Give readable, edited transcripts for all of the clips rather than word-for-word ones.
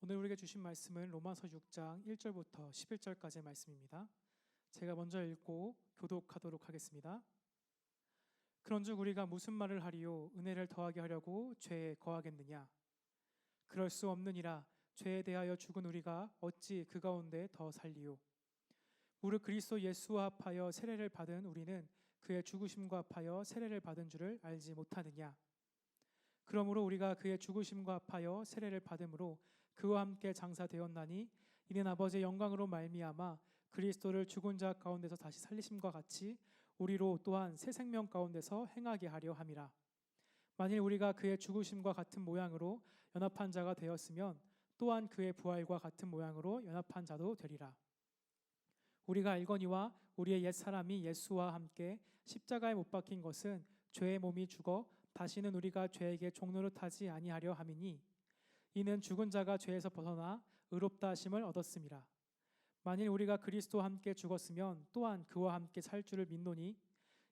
오늘 우리에게 주신 말씀은 로마서 6장 1절부터 11절까지의 말씀입니다. 제가 먼저 읽고 교독하도록 하겠습니다. 그런즉 우리가 무슨 말을 하리요? 은혜를 더하게 하려고 죄에 거하겠느냐? 그럴 수 없느니라. 죄에 대하여 죽은 우리가 어찌 그 가운데 더 살리요? 무릇 그리스도 예수와 합하여 세례를 받은 우리는 그의 죽으심과 합하여 세례를 받은 줄을 알지 못하느냐? 그러므로 우리가 그의 죽으심과 합하여 세례를 받음으로 그와 함께 장사되었나니 이는 아버지의 영광으로 말미암아 그리스도를 죽은 자 가운데서 다시 살리심과 같이 우리로 또한 새 생명 가운데서 행하게 하려 함이라. 만일 우리가 그의 죽으심과 같은 모양으로 연합한 자가 되었으면 또한 그의 부활과 같은 모양으로 연합한 자도 되리라. 우리가 알거니와 우리의 옛 사람이 예수와 함께 십자가에 못 박힌 것은 죄의 몸이 죽어 다시는 우리가 죄에게 종노릇하지 아니하려 함이니 이는 죽은 자가 죄에서 벗어나 의롭다 하심을 얻었음이라. 만일 우리가 그리스도와 함께 죽었으면 또한 그와 함께 살 줄을 믿노니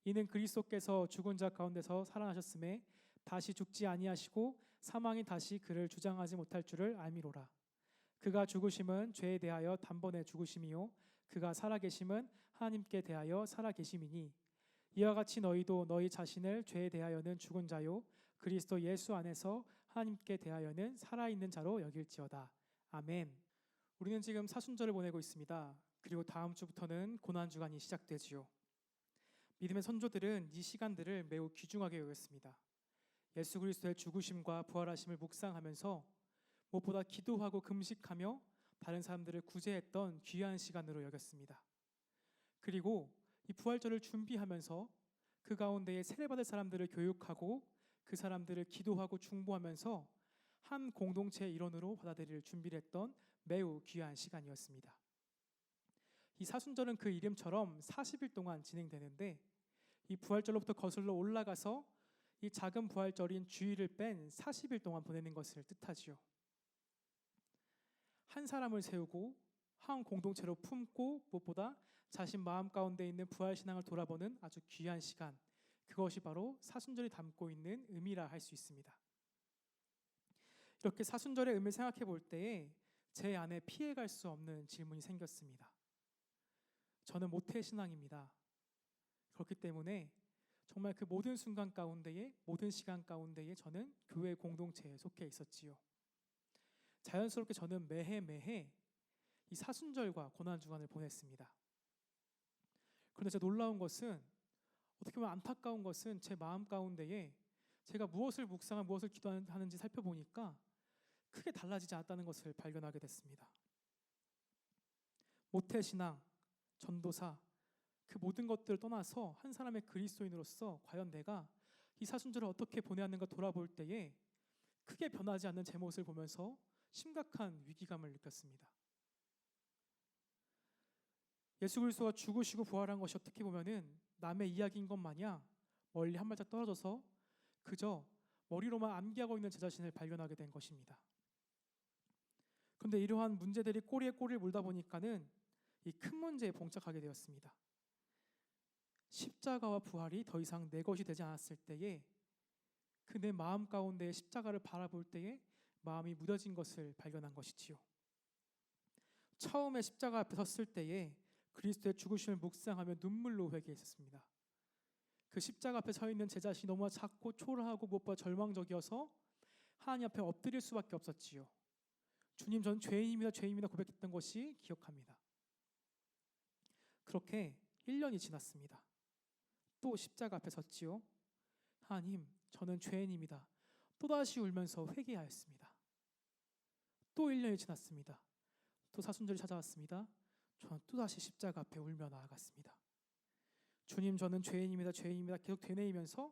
이는 그리스도께서 죽은 자 가운데서 살아나셨음에 다시 죽지 아니하시고 사망이 다시 그를 주장하지 못할 줄을 알미로라. 그가 죽으심은 죄에 대하여 단번에 죽으심이요 그가 살아계심은 하나님께 대하여 살아계심이니 이와 같이 너희도 너희 자신을 죄에 대하여는 죽은 자요 그리스도 예수 안에서 하나님께 대하여는 살아있는 자로 여길지어다. 아멘. 우리는 지금 사순절을 보내고 있습니다. 그리고 다음 주부터는 고난주간이 시작되지요. 믿음의 선조들은 이 시간들을 매우 귀중하게 여겼습니다. 예수 그리스도의 죽으심과 부활하심을 묵상하면서 무엇보다 기도하고 금식하며 다른 사람들을 구제했던 귀한 시간으로 여겼습니다. 그리고 이 부활절을 준비하면서 그 가운데에 세례받을 사람들을 교육하고 그 사람들을 기도하고 중보하면서 한 공동체의 일원으로 받아들일 준비를 했던 매우 귀한 시간이었습니다. 이 사순절은 그 이름처럼 40일 동안 진행되는데 이 부활절로부터 거슬러 올라가서 이 작은 부활절인 주일을 뺀 40일 동안 보내는 것을 뜻하지요. 한 사람을 세우고 한 공동체로 품고 무엇보다 자신 마음 가운데 있는 부활신앙을 돌아보는 아주 귀한 시간, 그것이 바로 사순절이 담고 있는 의미라 할 수 있습니다. 이렇게 사순절의 의미를 생각해 볼 때에 제 안에 피해갈 수 없는 질문이 생겼습니다. 저는 모태신앙입니다. 그렇기 때문에 정말 그 모든 순간 가운데에 모든 시간 가운데에 저는 교회 공동체에 속해 있었지요. 자연스럽게 저는 매해 이 사순절과 고난주간을 보냈습니다. 그런데 제가 놀라운 것은, 어떻게 보면 안타까운 것은 제 마음 가운데에 제가 무엇을 묵상하고 무엇을 기도하는지 살펴보니까 크게 달라지지 않았다는 것을 발견하게 됐습니다. 모태신앙, 전도사, 그 모든 것들을 떠나서 한 사람의 그리스도인으로서 과연 내가 이 사순절을 어떻게 보내야 하는가 돌아볼 때에 크게 변하지 않는 제 모습을 보면서 심각한 위기감을 느꼈습니다. 예수 그리스도가 죽으시고 부활한 것이 어떻게 보면은 남의 이야기인 것 마냥 멀리 한 발짝 떨어져서 그저 머리로만 암기하고 있는 제 자신을 발견하게 된 것입니다. 그런데 이러한 문제들이 꼬리에 꼬리를 물다 보니까는 이 큰 문제에 봉착하게 되었습니다. 십자가와 부활이 더 이상 내 것이 되지 않았을 때에 그 내 마음 가운데 십자가를 바라볼 때에 마음이 무뎌진 것을 발견한 것이지요. 처음에 십자가 앞에 섰을 때에 그리스도의 죽으심을 묵상하며 눈물로 회개했었습니다. 그 십자가 앞에 서 있는 제 자신이 너무 작고 초라하고 무엇보다 절망적이어서 하나님 앞에 엎드릴 수밖에 없었지요. 주님, 전 죄인입니다 고백했던 것이 기억합니다. 그렇게 1년이 지났습니다. 또 십자가 앞에 섰지요. 하나님, 저는 죄인입니다. 또다시 울면서 회개하였습니다. 또 1년이 지났습니다. 또 사순절이 찾아왔습니다. 저는 또다시 십자가 앞에 울며 나아갔습니다. 주님, 저는 죄인입니다 계속 되뇌이면서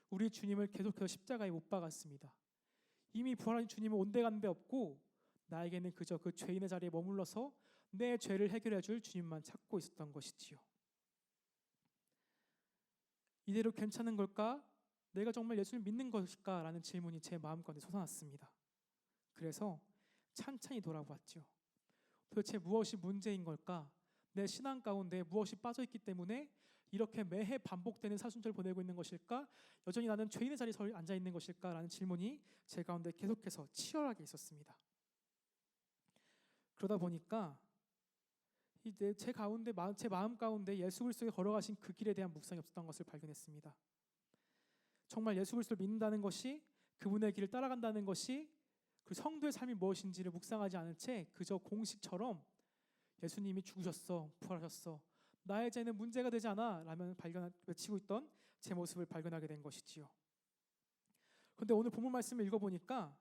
우리 주님을 계속해서 십자가에 못 박았습니다. 이미 부활한 주님은 온데간데 없고 나에게는 그저 그 죄인의 자리에 머물러서 내 죄를 해결해 줄 주님만 찾고 있었던 것이지요. 이대로 괜찮은 걸까? 내가 정말 예수를 믿는 것일까? 라는 질문이 제 마음 가운데 솟아났습니다. 그래서 찬찬히 돌아보았죠. 도대체 무엇이 문제인 걸까? 내 신앙 가운데 무엇이 빠져있기 때문에 이렇게 매해 반복되는 사순절을 보내고 있는 것일까? 여전히 나는 죄인의 자리에 앉아있는 것일까? 라는 질문이 제 가운데 계속해서 치열하게 있었습니다. 그러다 보니까 제 마음 가운데 예수 그리스도에 걸어가신 그 길에 대한 묵상이 없었던 것을 발견했습니다. 정말 예수 그리스도를 믿는다는 것이, 그분의 길을 따라간다는 것이, 그 성도의 삶이 무엇인지를 묵상하지 않은 채 그저 공식처럼 예수님이 죽으셨어, 부활하셨어, 나의 죄는 문제가 되지 않아 라면 외치고 있던 제 모습을 발견하게 된 것이지요. 그런데 오늘 본문 말씀을 읽어보니까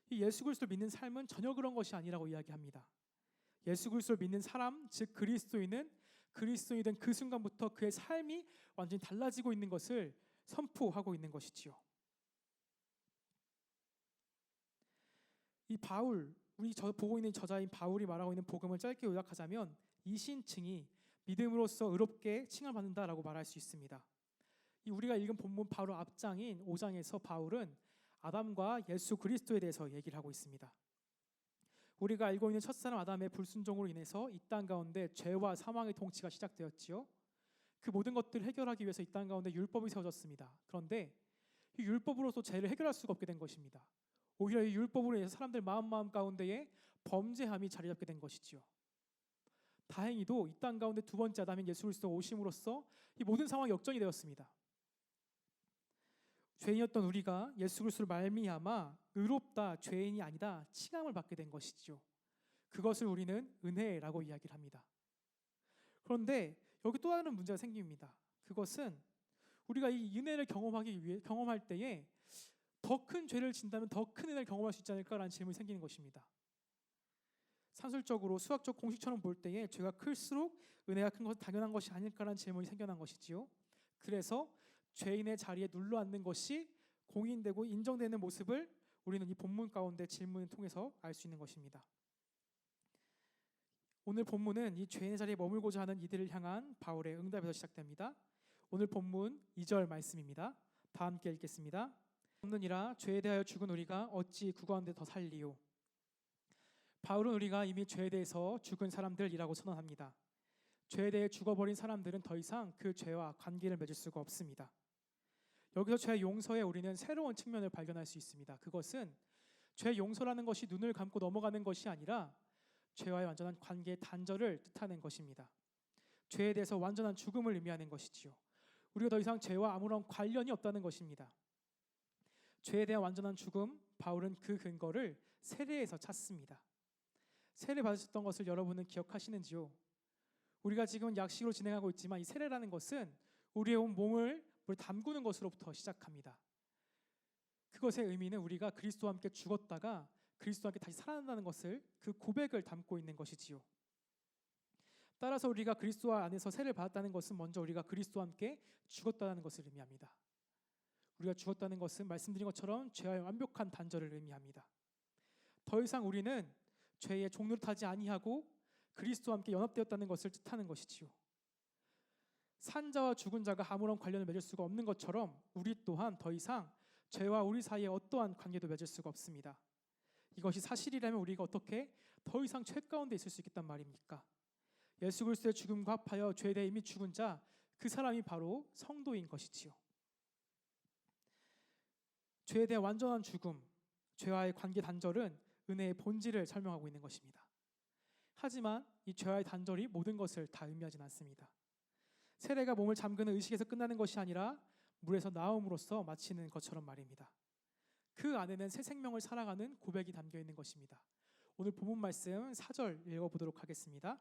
이 예수 그리스도를 믿는 삶은 전혀 그런 것이 아니라고 이야기합니다. 예수 그리스도를 믿는 사람, 즉 그리스도인이 된 그 순간부터 그의 삶이 완전히 달라지고 있는 것을 선포하고 있는 것이지요. 이 바울, 보고 있는 저자인 바울이 말하고 있는 복음을 짧게 요약하자면 이 신칭이 믿음으로써 의롭게 칭함받는다라고 말할 수 있습니다. 우리가 읽은 본문 바로 앞장인 5장에서 바울은 아담과 예수 그리스도에 대해서 얘기를 하고 있습니다. 우리가 알고 있는 첫사람 아담의 불순종으로 인해서 이 땅 가운데 죄와 사망의 통치가 시작되었지요. 그 모든 것들을 해결하기 위해서 이 땅 가운데 율법이 세워졌습니다. 그런데 이 율법으로서 죄를 해결할 수가 없게 된 것입니다. 오히려 이 율법으로 인해서 사람들 마음 가운데에 범죄함이 자리 잡게 된 것이지요. 다행히도 이 땅 가운데 두 번째 아담인 예수 그리스도 오심으로써 이 모든 상황이 역전이 되었습니다. 죄인이었던 우리가 예수 그리스도를 말미암아 의롭다, 죄인이 아니다 칭함을 받게 된 것이죠. 그것을 우리는 은혜라고 이야기를 합니다. 그런데 여기 또 다른 문제가 생깁니다. 그것은 우리가 이 은혜를 경험할 때에 더 큰 죄를 진다면 더 큰 은혜를 경험할 수 있지 않을까라는 질문이 생기는 것입니다. 산술적으로 수학적 공식처럼 볼 때에 죄가 클수록 은혜가 큰 것은 당연한 것이 아닐까라는 질문이 생겨난 것이지요. 그래서 죄인의 자리에 눌러 앉는 것이 공인되고 인정되는 모습을 우리는 이 본문 가운데 질문을 통해서 알 수 있는 것입니다. 오늘 본문은 이 죄인의 자리에 머물고자 하는 이들을 향한 바울의 응답에서 시작됩니다. 오늘 본문 2절 말씀입니다. 다 함께 읽겠습니다. 없느니라 죄에 대하여 죽은 우리가 어찌 구가운데 더 살리요. 바울은 우리가 이미 죄에 대해서 죽은 사람들이라고 선언합니다. 죄에 대해 죽어버린 사람들은 더 이상 그 죄와 관계를 맺을 수가 없습니다. 여기서 죄 용서에 우리는 새로운 측면을 발견할 수 있습니다. 그것은 죄 용서라는 것이 눈을 감고 넘어가는 것이 아니라 죄와의 완전한 관계의 단절을 뜻하는 것입니다. 죄에 대해서 완전한 죽음을 의미하는 것이지요. 우리가 더 이상 죄와 아무런 관련이 없다는 것입니다. 죄에 대한 완전한 죽음, 바울은 그 근거를 세례에서 찾습니다. 세례 받으셨던 것을 여러분은 기억하시는지요? 우리가 지금 약식으로 진행하고 있지만 이 세례라는 것은 우리의 온 몸을 담그는 것으로부터 시작합니다. 그것의 의미는 우리가 그리스도와 함께 죽었다가 그리스도와 함께 다시 살아난다는 것을, 그 고백을 담고 있는 것이지요. 따라서 우리가 그리스도 안에서 세례를 받았다는 것은 먼저 우리가 그리스도와 함께 죽었다는 것을 의미합니다. 우리가 죽었다는 것은 말씀드린 것처럼 죄와의 완벽한 단절을 의미합니다. 더 이상 우리는 죄의 종노릇하지 아니하고 그리스도와 함께 연합되었다는 것을 뜻하는 것이지요. 산 자와 죽은 자가 아무런 관련을 맺을 수가 없는 것처럼 우리 또한 더 이상 죄와 우리 사이에 어떠한 관계도 맺을 수가 없습니다. 이것이 사실이라면 우리가 어떻게 더 이상 죄 가운데 있을 수 있겠단 말입니까? 예수 그리스도의 죽음과 합하여 죄에 대해 이미 죽은 자, 그 사람이 바로 성도인 것이지요. 죄에 대한 완전한 죽음, 죄와의 관계 단절은 은혜의 본질을 설명하고 있는 것입니다. 하지만 이 죄와의 단절이 모든 것을 다 의미하진 않습니다. 세례가 몸을 잠그는 의식에서 끝나는 것이 아니라 물에서 나옴으로써 마치는 것처럼 말입니다. 그 안에는 새 생명을 살아가는 고백이 담겨 있는 것입니다. 오늘 본문 말씀 4절 읽어보도록 하겠습니다.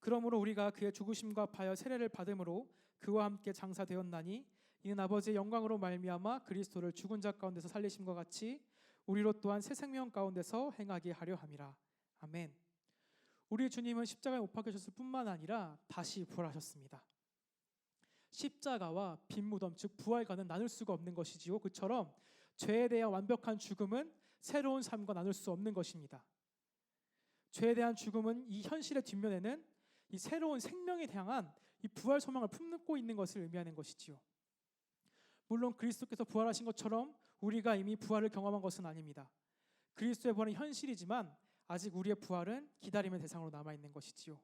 그러므로 우리가 그의 죽으심과 합하여 세례를 받음으로 그와 함께 장사되었나니 이는 아버지의 영광으로 말미암아 그리스도를 죽은 자 가운데서 살리심과 같이 우리로 또한 새 생명 가운데서 행하게 하려 함이라. 아멘. 우리 주님은 십자가에 못 박히셨을 뿐만 아니라 다시 부활하셨습니다. 십자가와 빈 무덤, 즉 부활과는 나눌 수가 없는 것이지요. 그처럼 죄에 대한 완벽한 죽음은 새로운 삶과 나눌 수 없는 것입니다. 죄에 대한 죽음은 이 현실의 뒷면에는 이 새로운 생명에 향한 이 부활 소망을 품고 있는 것을 의미하는 것이지요. 물론 그리스도께서 부활하신 것처럼 우리가 이미 부활을 경험한 것은 아닙니다. 그리스도의 부활은 현실이지만 아직 우리의 부활은 기다림의 대상으로 남아있는 것이지요.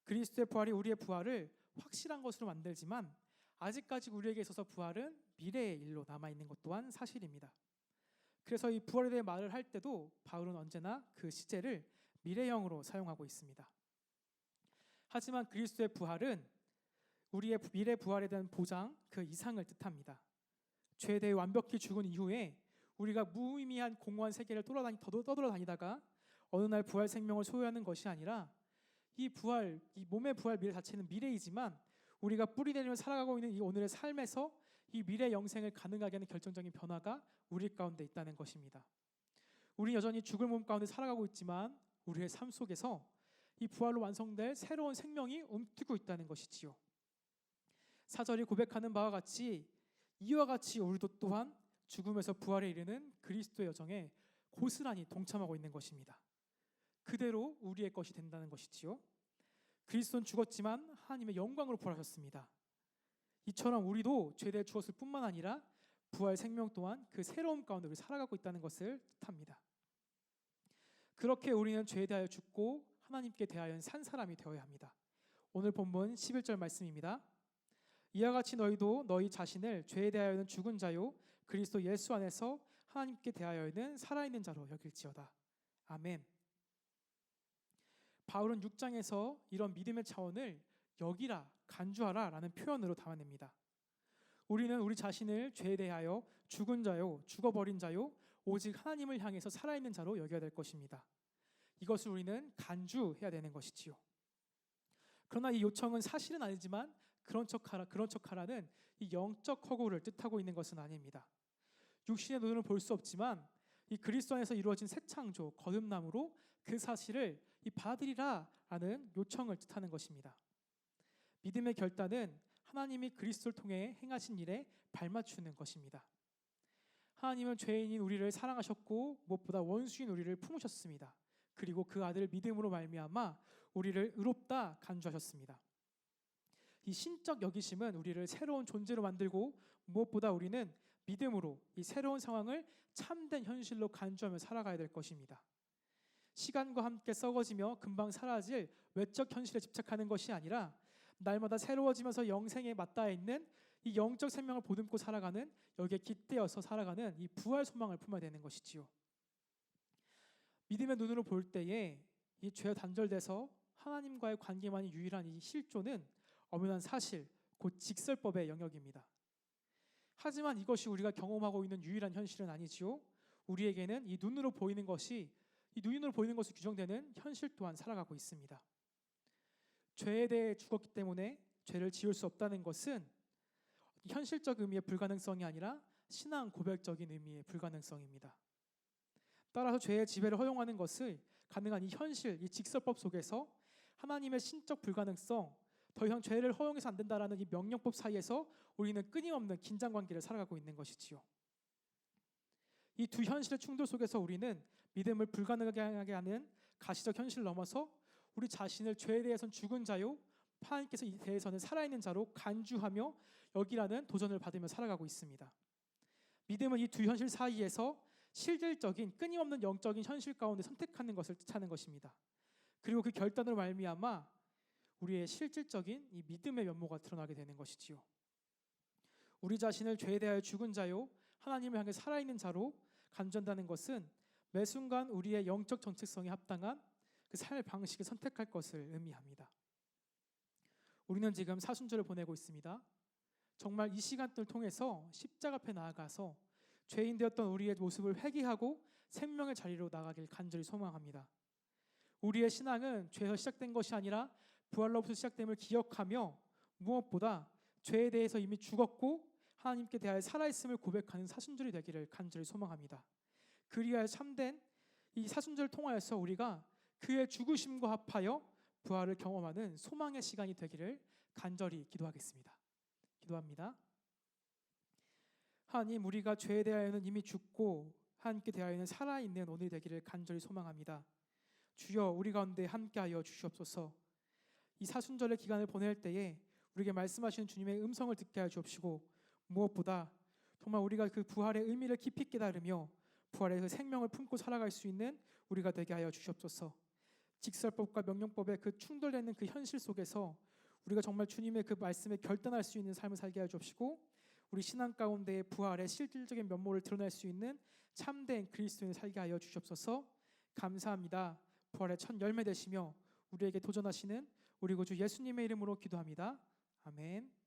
그리스도의 부활이 우리의 부활을 확실한 것으로 만들지만 아직까지 우리에게 있어서 부활은 미래의 일로 남아있는 것 또한 사실입니다. 그래서 이 부활에 대해 말을 할 때도 바울은 언제나 그 시제를 미래형으로 사용하고 있습니다. 하지만 그리스도의 부활은 우리의 미래 부활에 대한 보장 그 이상을 뜻합니다. 죄에 대해 완벽히 죽은 이후에 우리가 무의미한 공허한 세계를 떠돌아다니다가 어느 날 부활 생명을 소유하는 것이 아니라 이 몸의 부활 미래 자체는 미래이지만 우리가 뿌리 내리며 살아가고 있는 이 오늘의 삶에서 이 미래 영생을 가능하게 하는 결정적인 변화가 우리 가운데 있다는 것입니다. 우리 여전히 죽을 몸 가운데 살아가고 있지만 우리의 삶 속에서 이 부활로 완성될 새로운 생명이 움트고 있다는 것이지요. 사절이 고백하는 바와 같이 이와 같이 우리도 또한 죽음에서 부활에 이르는 그리스도의 여정에 고스란히 동참하고 있는 것입니다. 그대로 우리의 것이 된다는 것이지요. 그리스도는 죽었지만 하나님의 영광으로 부활하셨습니다. 이처럼 우리도 죄에 대해 죽었을 뿐만 아니라 부활 생명 또한 그 새로움 가운데 우리 살아가고 있다는 것을 뜻합니다. 그렇게 우리는 죄에 대하여 죽고 하나님께 대하여 산 사람이 되어야 합니다. 오늘 본문 11절 말씀입니다. 이와 같이 너희도 너희 자신을 죄에 대하여는 죽은 자요 그리스도 예수 안에서 하나님께 대하여는 살아있는 자로 여길지어다. 아멘. 바울은 6장에서 이런 믿음의 차원을 여기라, 간주하라 라는 표현으로 담아냅니다. 우리는 우리 자신을 죄에 대하여 죽은 자요, 죽어버린 자요, 오직 하나님을 향해서 살아있는 자로 여겨야 될 것입니다. 이것을 우리는 간주해야 되는 것이지요. 그러나 이 요청은 사실은 아니지만 그런 척하라는 이 영적 허구를 뜻하고 있는 것은 아닙니다. 육신의 눈으로 볼 수 없지만 이 그리스도 안에서 이루어진 새 창조, 거듭남으로 그 사실을 이 받으리라라는 요청을 뜻하는 것입니다. 믿음의 결단은 하나님이 그리스도를 통해 행하신 일에 발맞추는 것입니다. 하나님은 죄인인 우리를 사랑하셨고 무엇보다 원수인 우리를 품으셨습니다. 그리고 그 아들을 믿음으로 말미암아 우리를 의롭다 간주하셨습니다. 이 신적 여기심은 우리를 새로운 존재로 만들고 무엇보다 우리는 믿음으로 이 새로운 상황을 참된 현실로 간주하며 살아가야 될 것입니다. 시간과 함께 썩어지며 금방 사라질 외적 현실에 집착하는 것이 아니라 날마다 새로워지면서 영생에 맞닿아 있는 이 영적 생명을 보듬고 살아가는, 여기에 깃대어서 살아가는 이 부활 소망을 품어야 되는 것이지요. 믿음의 눈으로 볼 때에 이 죄와 단절돼서 하나님과의 관계만이 유일한 이 실존은 엄연한 사실, 곧 직설법의 영역입니다. 하지만 이것이 우리가 경험하고 있는 유일한 현실은 아니지요. 우리에게는 이 눈으로 보이는 것이 규정되는 현실 또한 살아가고 있습니다. 죄에 대해 죽었기 때문에 죄를 지을 수 없다는 것은 현실적 의미의 불가능성이 아니라 신앙 고백적인 의미의 불가능성입니다. 따라서 죄의 지배를 허용하는 것을 가능한 이 현실, 이 직설법 속에서 하나님의 신적 불가능성, 더 이상 죄를 허용해서 안 된다라는 이 명령법 사이에서 우리는 끊임없는 긴장 관계를 살아가고 있는 것이지요. 이 두 현실의 충돌 속에서 우리는 믿음을 불가능하게 하는 가시적 현실을 넘어서 우리 자신을 죄에 대해서는 죽은 자요, 하나님께서 이 대해서는 살아있는 자로 간주하며 여기라는 도전을 받으며 살아가고 있습니다. 믿음은 이 두 현실 사이에서 실질적인 끊임없는 영적인 현실 가운데 선택하는 것을 뜻하는 것입니다. 그리고 그 결단으로 말미암아 우리의 실질적인 이 믿음의 면모가 드러나게 되는 것이지요. 우리 자신을 죄에 대하여 죽은 자요 하나님을 향해 살아있는 자로 간주한다는 것은 매 순간 우리의 영적 정체성에 합당한 그 삶의 방식을 선택할 것을 의미합니다. 우리는 지금 사순절을 보내고 있습니다. 정말 이 시간들을 통해서 십자가 앞에 나아가서 죄인 되었던 우리의 모습을 회개하고 생명의 자리로 나가길 간절히 소망합니다. 우리의 신앙은 죄에서 시작된 것이 아니라 부활로부터 시작됨을 기억하며 무엇보다 죄에 대해서 이미 죽었고 하나님께 대하여 살아있음을 고백하는 사순절이 되기를 간절히 소망합니다. 그리하여 참된 이 사순절을 통하여서 우리가 그의 죽으심과 합하여 부활을 경험하는 소망의 시간이 되기를 간절히 기도하겠습니다. 기도합니다. 하나님, 우리가 죄에 대하여는 이미 죽고 하나님께 대하여는 살아있는 오늘이 되기를 간절히 소망합니다. 주여, 우리 가운데 함께하여 주시옵소서. 이 사순절의 기간을 보낼 때에 우리에게 말씀하시는 주님의 음성을 듣게 하여 주옵시고 무엇보다 정말 우리가 그 부활의 의미를 깊이 깨달으며 부활의 그 생명을 품고 살아갈 수 있는 우리가 되게 하여 주시옵소서. 직설법과 명령법의 그 충돌되는 그 현실 속에서 우리가 정말 주님의 그 말씀에 결단할 수 있는 삶을 살게 하여 주옵시고 우리 신앙 가운데의 부활의 실질적인 면모를 드러낼 수 있는 참된 그리스도인을 살게 하여 주시옵소서. 감사합니다. 부활의 첫 열매 되시며 우리에게 도전하시는 우리 구주 예수님의 이름으로 기도합니다. 아멘.